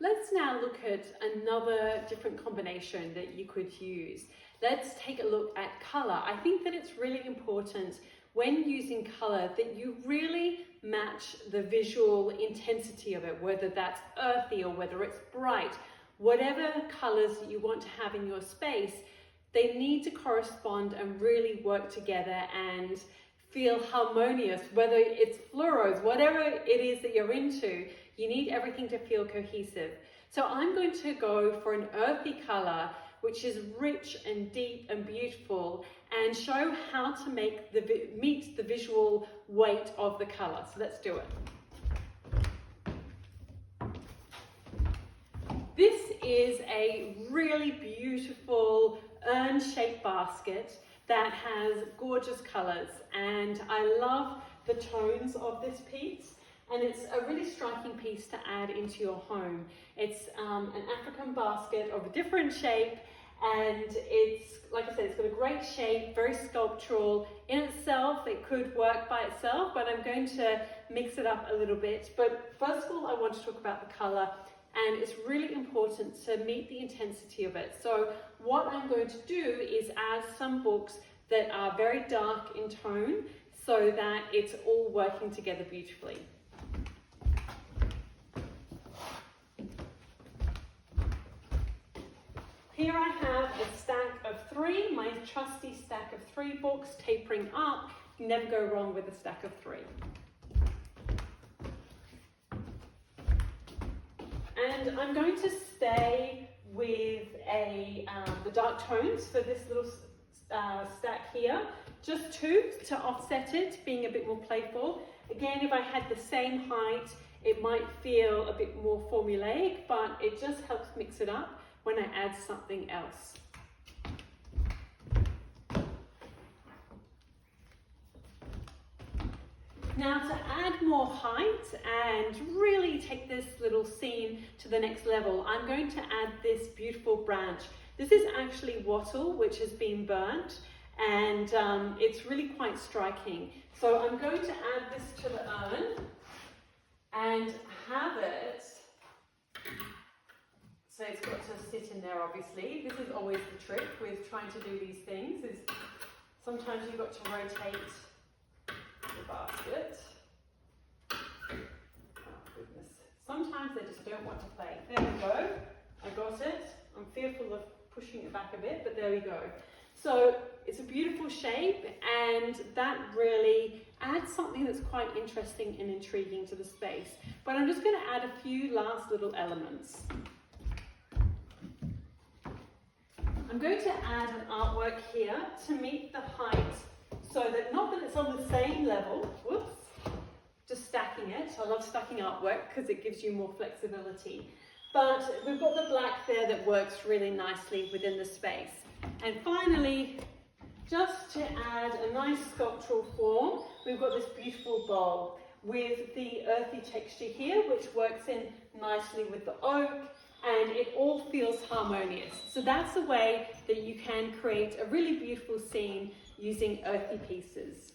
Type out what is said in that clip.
let's now look at another different combination that you could use. Let's take a look at color. I think that it's really important when using color that you really match the visual intensity of it, whether that's earthy or whether it's bright. Whatever colors that you want to have in your space, they need to correspond and really work together and feel harmonious, whether it's fluoros, whatever it is that you're into, you need everything to feel cohesive. So I'm going to go for an earthy color, which is rich and deep and beautiful, and show how to meet the visual weight of the color. So let's do it. This is a really beautiful urn-shaped basket that has gorgeous colors, and I love the tones of this piece, and it's a really striking piece to add into your home. It's an African basket of a different shape, and it's, like I said, it's got a great shape, very sculptural. In itself, it could work by itself, but I'm going to mix it up a little bit. But first of all, I want to talk about the color, and it's really important to meet the intensity of it. So what I'm going to do is add some books that are very dark in tone so that it's all working together beautifully. Here I have a stack of 3, my trusty stack of 3 books, tapering up. You never go wrong with a stack of 3. And I'm going to stay with the dark tones for this little stack here. Just 2 to offset it, being a bit more playful. Again, if I had the same height, it might feel a bit more formulaic, but it just helps mix it up when I add something else. Now, to add more height and really take this little scene to the next level, I'm going to add this beautiful branch. This is actually wattle, which has been burnt, and it's really quite striking. So I'm going to add this to the urn and have it, so it's got to sit in there obviously. This is always the trick with trying to do these things, is sometimes you've got to rotate the basket. Oh goodness. Sometimes they just don't want to play. There we go. I got it. I'm fearful of pushing it back a bit, but there we go. So it's a beautiful shape, and that really adds something that's quite interesting and intriguing to the space. But I'm just going to add a few last little elements. I'm going to add an artwork here to meet the height, so that not that it's on the same level, whoops, just stacking it. I love stacking artwork because it gives you more flexibility. But we've got the black there that works really nicely within the space. And finally, just to add a nice sculptural form, we've got this beautiful bowl with the earthy texture here, which works in nicely with the oak, and it all feels harmonious. So that's a way that you can create a really beautiful scene using earthy pieces.